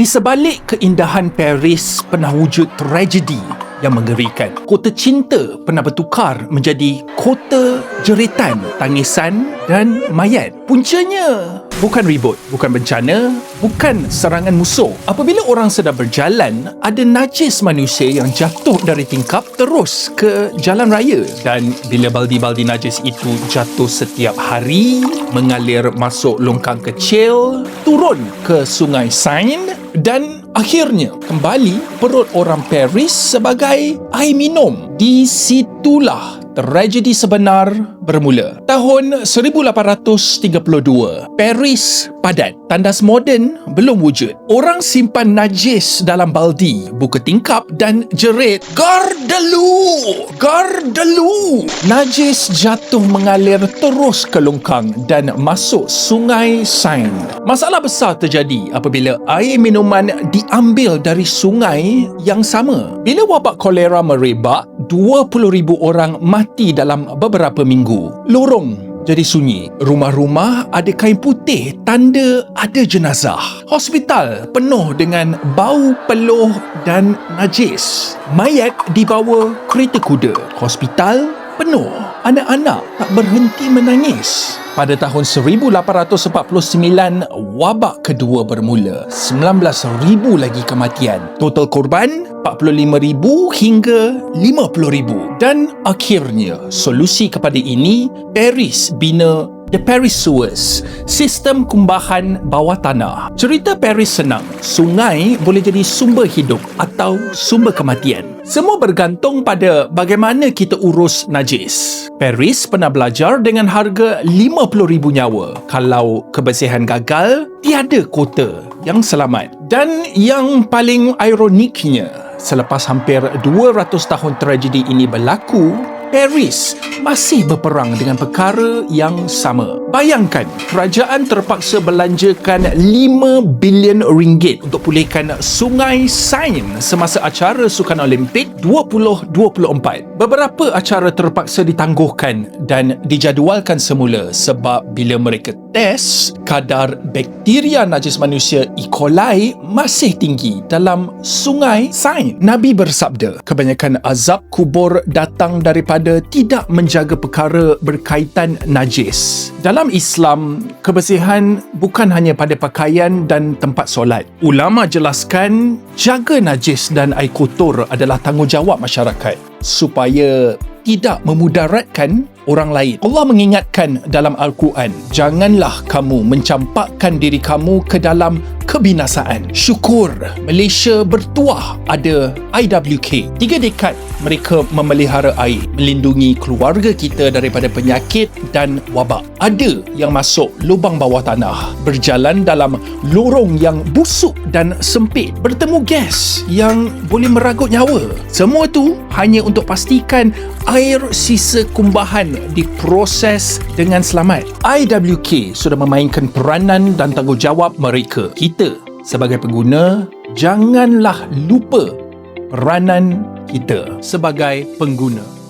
Di sebalik keindahan Paris pernah wujud tragedi yang mengerikan. Kota cinta pernah bertukar menjadi kota jeritan, tangisan dan mayat. Puncanya bukan ribut, bukan bencana, bukan serangan musuh. Apabila orang sedang berjalan, ada najis manusia yang jatuh dari tingkap terus ke jalan raya. Dan bila baldi-baldi najis itu jatuh setiap hari, mengalir masuk longkang kecil, turun ke sungai Seine, dan akhirnya kembali perut orang Paris sebagai air minum. Di situlah tragedi sebenar bermula. Tahun 1832, Paris padat. Tandas moden belum wujud. Orang simpan najis dalam baldi, buka tingkap dan jerit, "Gardelou! Gardelou!" Najis jatuh mengalir terus ke longkang dan masuk sungai Seine. Masalah besar terjadi apabila air minuman diambil dari sungai yang sama. Bila wabak kolera merebak, 20,000 orang mati dalam beberapa minggu. Lorong jadi sunyi. Rumah-rumah ada kain putih, tanda ada jenazah. Hospital penuh dengan bau peluh dan najis. Mayat dibawa kereta kuda. Hospital penuh. Anak-anak tak berhenti menangis. Pada tahun 1849, wabak kedua bermula. 19,000 lagi kematian. Total korban 45,000 hingga 50,000. Dan akhirnya, solusi kepada ini, Paris bina The Paris Sewers, sistem kumbahan bawah tanah. Cerita Paris senang. Sungai boleh jadi sumber hidup atau sumber kematian. Semua bergantung pada bagaimana kita urus najis. Paris pernah belajar dengan harga 50,000 nyawa. Kalau kebersihan gagal, tiada kota yang selamat. Dan yang paling ironiknya, selepas hampir 200 tahun tragedi ini berlaku, Paris masih berperang dengan perkara yang sama. Bayangkan, kerajaan terpaksa belanjakan 5 bilion ringgit untuk pulihkan sungai Seine semasa acara Sukan Olimpik 2024. Beberapa acara terpaksa ditangguhkan dan dijadualkan semula sebab bila mereka test, kadar bakteria najis manusia E. coli masih tinggi dalam sungai Seine. Nabi bersabda, kebanyakan azab kubur datang daripada tidak menjaga perkara berkaitan najis. Dalam Islam, kebersihan bukan hanya pada pakaian dan tempat solat. Ulama jelaskan, jaga najis dan air kotor adalah tanggungjawab masyarakat supaya tidak memudaratkan orang lain. Allah mengingatkan dalam Al-Quran, janganlah kamu mencampakkan diri kamu ke dalam kebinasaan. Syukur Malaysia bertuah ada IWK. 3 dekad mereka memelihara air, melindungi keluarga kita daripada penyakit dan wabak. Ada yang masuk lubang bawah tanah, berjalan dalam lorong yang busuk dan sempit, bertemu gas yang boleh meragut nyawa. Semua tu hanya untuk pastikan air sisa kumbahan diproses dengan selamat. IWK sudah memainkan peranan dan tanggungjawab mereka. Kita sebagai pengguna, janganlah lupa peranan kita sebagai pengguna.